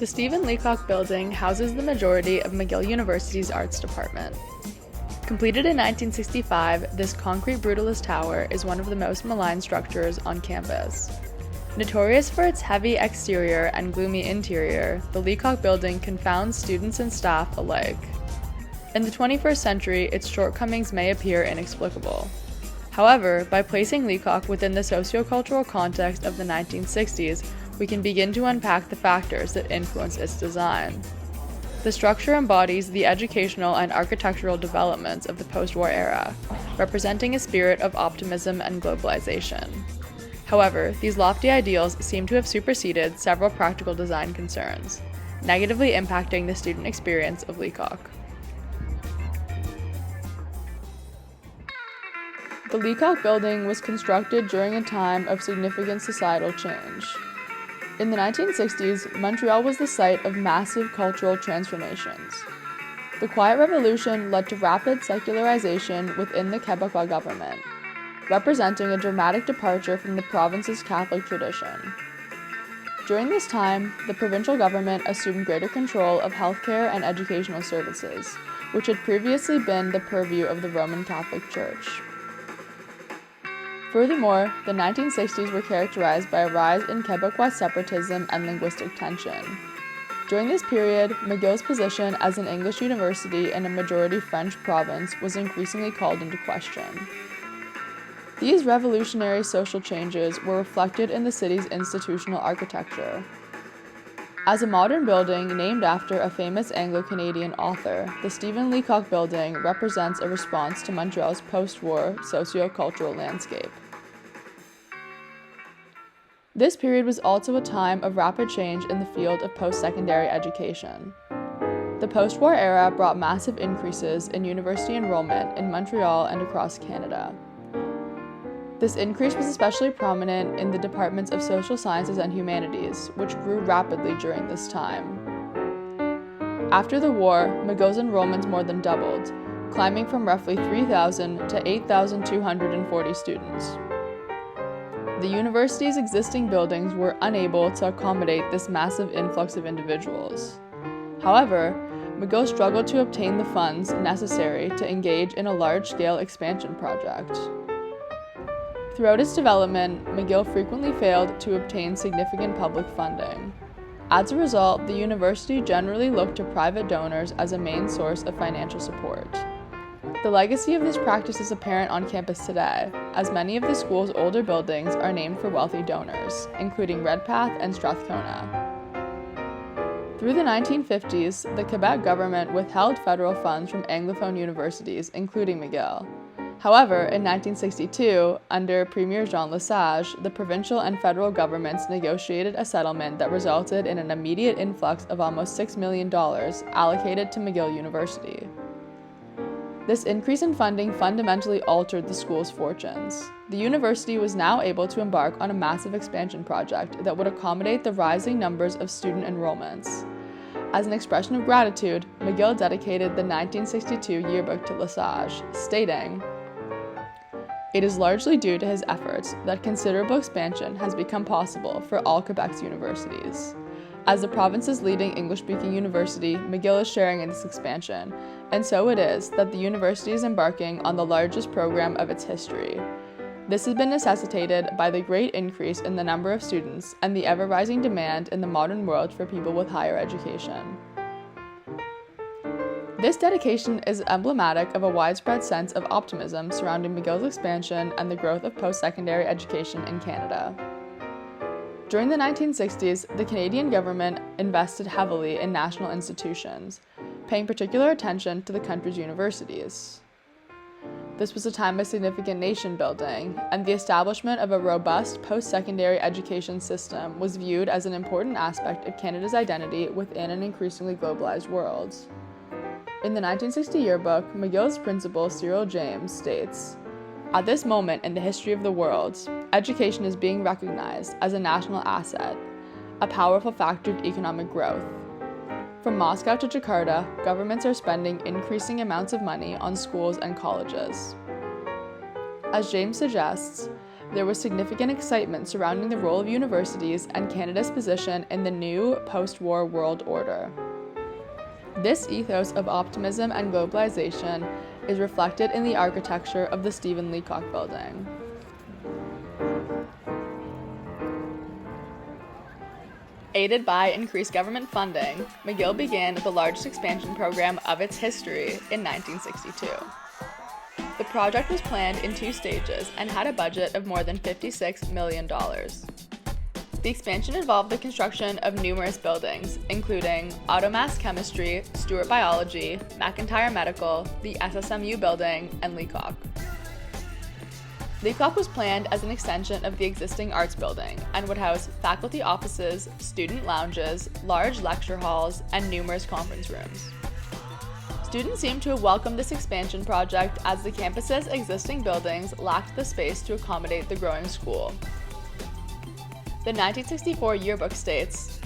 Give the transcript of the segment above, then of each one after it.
The Stephen Leacock building houses the majority of McGill University's arts department. Completed in 1965, this concrete brutalist tower is one of the most maligned structures on campus. Notorious for its heavy exterior and gloomy interior, the Leacock building confounds students and staff alike. In the 21st century, its shortcomings may appear inexplicable. However, by placing Leacock within the sociocultural context of the 1960s, we can begin to unpack the factors that influence its design. The structure embodies the educational and architectural developments of the post-war era, representing a spirit of optimism and globalization. However, these lofty ideals seem to have superseded several practical design concerns, negatively impacting the student experience of Leacock. The Leacock building was constructed during a time of significant societal change. In the 1960s, Montreal was the site of massive cultural transformations. The Quiet Revolution led to rapid secularization within the Quebecois government, representing a dramatic departure from the province's Catholic tradition. During this time, the provincial government assumed greater control of healthcare and educational services, which had previously been the purview of the Roman Catholic Church. Furthermore, the 1960s were characterized by a rise in Quebecois separatism and linguistic tension. During this period, McGill's position as an English university in a majority French province was increasingly called into question. These revolutionary social changes were reflected in the city's institutional architecture. As a modern building named after a famous Anglo-Canadian author, the Stephen Leacock building represents a response to Montreal's post-war socio-cultural landscape. This period was also a time of rapid change in the field of post-secondary education. The post-war era brought massive increases in university enrollment in Montreal and across Canada. This increase was especially prominent in the departments of social sciences and humanities, which grew rapidly during this time. After the war, McGill's enrollments more than doubled, climbing from roughly 3,000 to 8,240 students. The university's existing buildings were unable to accommodate this massive influx of individuals. However, McGill struggled to obtain the funds necessary to engage in a large-scale expansion project. Throughout its development, McGill frequently failed to obtain significant public funding. As a result, the university generally looked to private donors as a main source of financial support. The legacy of this practice is apparent on campus today, as many of the school's older buildings are named for wealthy donors, including Redpath and Strathcona. Through the 1950s, the Quebec government withheld federal funds from Anglophone universities, including McGill. However, in 1962, under Premier Jean Lesage, the provincial and federal governments negotiated a settlement that resulted in an immediate influx of almost $6 million allocated to McGill University. This increase in funding fundamentally altered the school's fortunes. The university was now able to embark on a massive expansion project that would accommodate the rising numbers of student enrollments. As an expression of gratitude, McGill dedicated the 1962 yearbook to Lesage, stating, "It is largely due to his efforts that considerable expansion has become possible for all Quebec's universities. As the province's leading English-speaking university, McGill is sharing in this expansion, and so it is that the university is embarking on the largest program of its history. This has been necessitated by the great increase in the number of students and the ever-rising demand in the modern world for people with higher education." This dedication is emblematic of a widespread sense of optimism surrounding McGill's expansion and the growth of post-secondary education in Canada. During the 1960s, the Canadian government invested heavily in national institutions, paying particular attention to the country's universities. This was a time of significant nation building, and the establishment of a robust post-secondary education system was viewed as an important aspect of Canada's identity within an increasingly globalized world. In the 1960 yearbook, McGill's principal Cyril James states, "At this moment in the history of the world, education is being recognized as a national asset, a powerful factor of economic growth. From Moscow to Jakarta, governments are spending increasing amounts of money on schools and colleges." As James suggests, there was significant excitement surrounding the role of universities and Canada's position in the new post-war world order. This ethos of optimism and globalization is reflected in the architecture of the Stephen Leacock Building. Aided by increased government funding, McGill began the largest expansion program of its history in 1962. The project was planned in 2 stages and had a budget of more than $56 million. The expansion involved the construction of numerous buildings, including Automass Chemistry, Stewart Biology, McIntyre Medical, the SSMU building, and Leacock. Leacock was planned as an extension of the existing arts building and would house faculty offices, student lounges, large lecture halls, and numerous conference rooms. Students seem to have welcomed this expansion project as the campus's existing buildings lacked the space to accommodate the growing school. The 1964 yearbook states,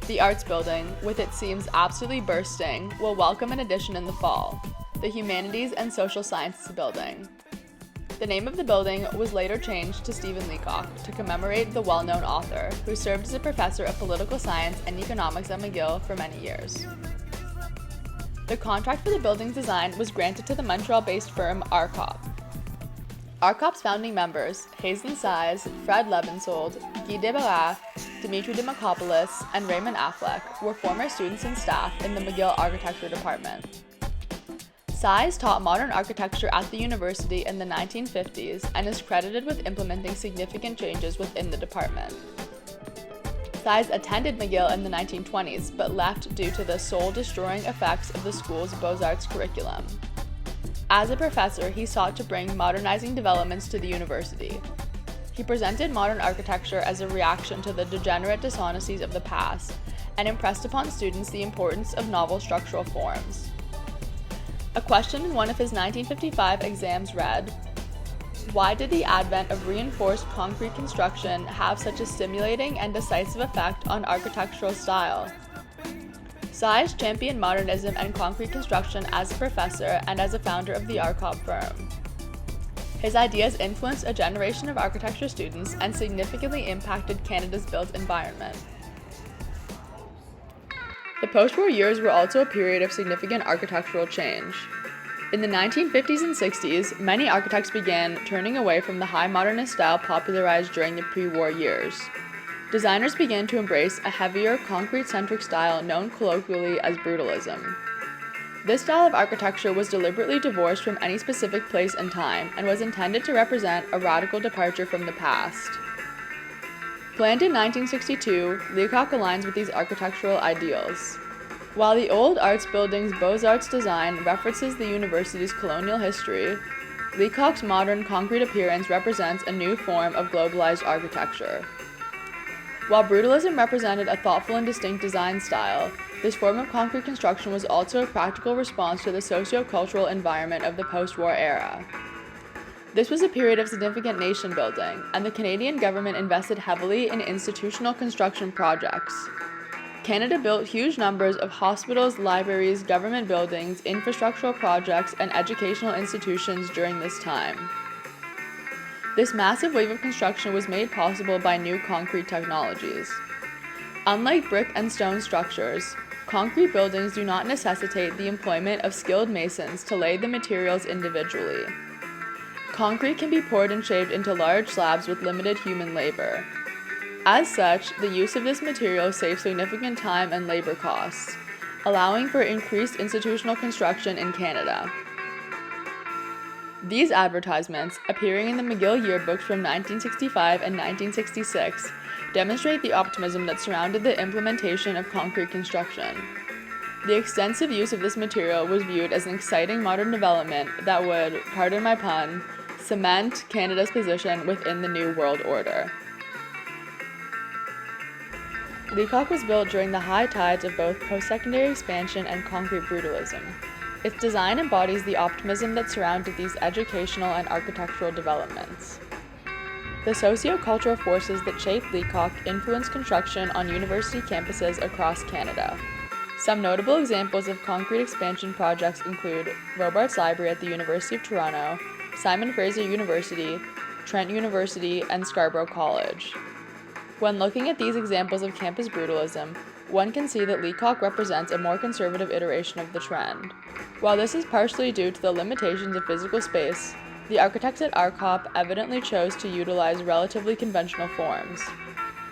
"The arts building, with its seams absolutely bursting, will welcome an addition in the fall, the humanities and social sciences building." The name of the building was later changed to Stephen Leacock to commemorate the well-known author, who served as a professor of political science and economics at McGill for many years. The contract for the building's design was granted to the Montreal-based firm RCOP. RCOP's founding members, Hazen Size, Fred Levensold, Guy Desbarats, Dimitri Demokopoulos, and Raymond Affleck were former students and staff in the McGill Architecture Department. Size taught modern architecture at the university in the 1950s and is credited with implementing significant changes within the department. Size attended McGill in the 1920s, but left due to the soul-destroying effects of the school's Beaux-Arts curriculum. As a professor, he sought to bring modernizing developments to the university. He presented modern architecture as a reaction to the degenerate dishonesties of the past, and impressed upon students the importance of novel structural forms. A question in one of his 1955 exams read, "Why did the advent of reinforced concrete construction have such a stimulating and decisive effect on architectural style?" Size championed modernism and concrete construction as a professor and as a founder of the RCOP firm. His ideas influenced a generation of architecture students and significantly impacted Canada's built environment. The post-war years were also a period of significant architectural change. In the 1950s and 60s, many architects began turning away from the high modernist style popularized during the pre-war years. Designers began to embrace a heavier, concrete-centric style known colloquially as brutalism. This style of architecture was deliberately divorced from any specific place and time and was intended to represent a radical departure from the past. Planned in 1962, Leacock aligns with these architectural ideals. While the old arts building's Beaux-Arts design references the university's colonial history, Leacock's modern concrete appearance represents a new form of globalized architecture. While brutalism represented a thoughtful and distinct design style, this form of concrete construction was also a practical response to the socio-cultural environment of the post-war era. This was a period of significant nation building, and the Canadian government invested heavily in institutional construction projects. Canada built huge numbers of hospitals, libraries, government buildings, infrastructural projects, and educational institutions during this time. This massive wave of construction was made possible by new concrete technologies. Unlike brick and stone structures, concrete buildings do not necessitate the employment of skilled masons to lay the materials individually. Concrete can be poured and shaped into large slabs with limited human labor. As such, the use of this material saves significant time and labor costs, allowing for increased institutional construction in Canada. These advertisements, appearing in the McGill yearbooks from 1965 and 1966, demonstrate the optimism that surrounded the implementation of concrete construction. The extensive use of this material was viewed as an exciting modern development that would, pardon my pun, cement Canada's position within the New World Order. Leacock was built during the high tides of both post-secondary expansion and concrete brutalism. Its design embodies the optimism that surrounded these educational and architectural developments. The socio-cultural forces that shaped Leacock influenced construction on university campuses across Canada. Some notable examples of concrete expansion projects include Robarts Library at the University of Toronto, Simon Fraser University, Trent University, and Scarborough College. When looking at these examples of campus brutalism, one can see that Leacock represents a more conservative iteration of the trend. While this is partially due to the limitations of physical space, the architects at RCOP evidently chose to utilize relatively conventional forms.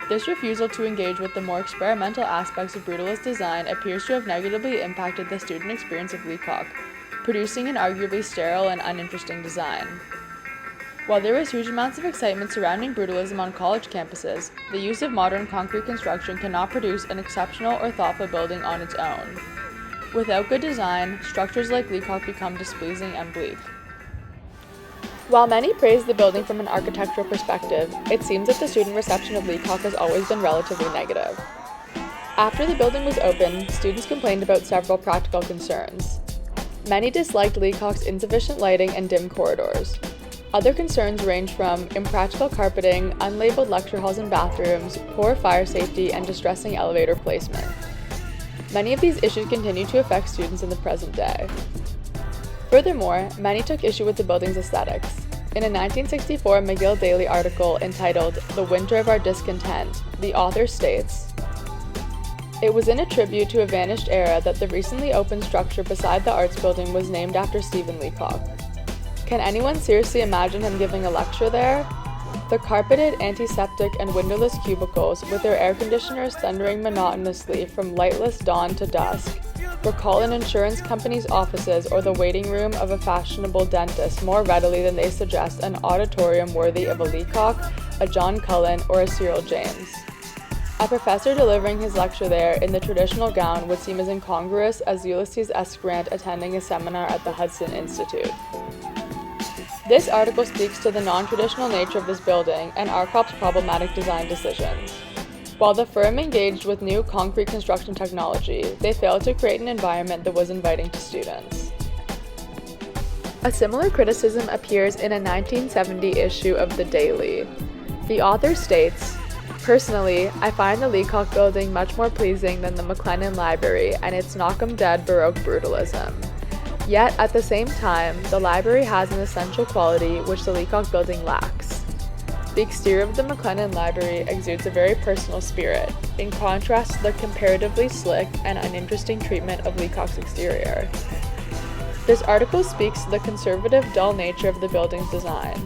This refusal to engage with the more experimental aspects of brutalist design appears to have negatively impacted the student experience of Leacock, producing an arguably sterile and uninteresting design. While there was huge amounts of excitement surrounding brutalism on college campuses, the use of modern concrete construction cannot produce an exceptional or thoughtful building on its own. Without good design, structures like Leacock become displeasing and bleak. While many praise the building from an architectural perspective, it seems that the student reception of Leacock has always been relatively negative. After the building was opened, students complained about several practical concerns. Many disliked Leacock's insufficient lighting and dim corridors. Other concerns range from impractical carpeting, unlabeled lecture halls and bathrooms, poor fire safety, and distressing elevator placement. Many of these issues continue to affect students in the present day. Furthermore, many took issue with the building's aesthetics. In a 1964 McGill Daily article entitled "The Winter of Our Discontent," the author states, "It was in a tribute to a vanished era that the recently opened structure beside the Arts Building was named after Stephen Leacock. Can anyone seriously imagine him giving a lecture there? The carpeted, antiseptic, and windowless cubicles, with their air conditioners thundering monotonously from lightless dawn to dusk, recall an insurance company's offices or the waiting room of a fashionable dentist more readily than they suggest an auditorium worthy of a Leacock, a John Cullen, or a Cyril James. A professor delivering his lecture there in the traditional gown would seem as incongruous as Ulysses S. Grant attending a seminar at the Hudson Institute." This article speaks to the non-traditional nature of this building and RCOP's problematic design decisions. While the firm engaged with new concrete construction technology, they failed to create an environment that was inviting to students. A similar criticism appears in a 1970 issue of The Daily. The author states, "Personally, I find the Leacock building much more pleasing than the McLennan Library and its knock-'em-dead Baroque brutalism. Yet, at the same time, the library has an essential quality which the Leacock building lacks. The exterior of the McLennan Library exudes a very personal spirit, in contrast to the comparatively slick and uninteresting treatment of Leacock's exterior." This article speaks to the conservative, dull nature of the building's design.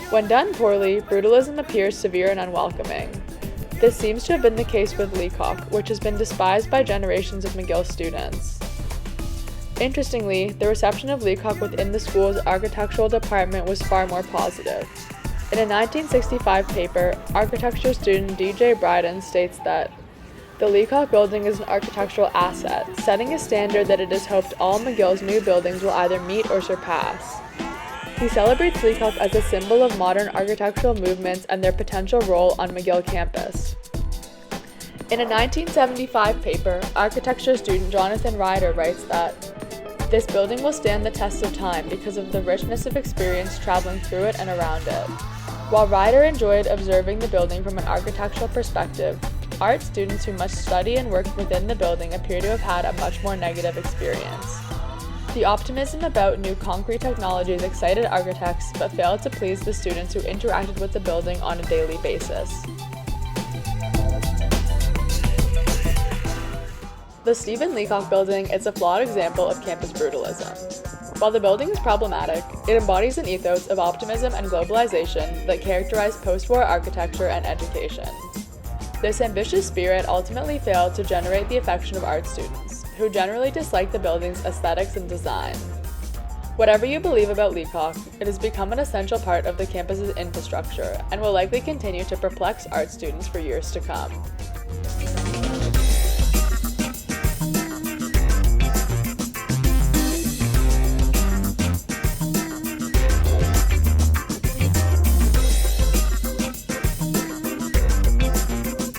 When done poorly, brutalism appears severe and unwelcoming. This seems to have been the case with Leacock, which has been despised by generations of McGill students. Interestingly, the reception of Leacock within the school's architectural department was far more positive. In a 1965 paper, architecture student D.J. Bryden states that the Leacock building is an architectural asset, setting a standard that it is hoped all McGill's new buildings will either meet or surpass. He celebrates Leacock as a symbol of modern architectural movements and their potential role on McGill campus. In a 1975 paper, architecture student Jonathan Ryder writes that this building will stand the test of time because of the richness of experience traveling through it and around it. While Ryder enjoyed observing the building from an architectural perspective, art students who must study and work within the building appear to have had a much more negative experience. The optimism about new concrete technologies excited architects but failed to please the students who interacted with the building on a daily basis. The Stephen Leacock building is a flawed example of campus brutalism. While the building is problematic, it embodies an ethos of optimism and globalization that characterize post-war architecture and education. This ambitious spirit ultimately failed to generate the affection of art students, who generally dislike the building's aesthetics and design. Whatever you believe about Leacock, it has become an essential part of the campus's infrastructure and will likely continue to perplex art students for years to come.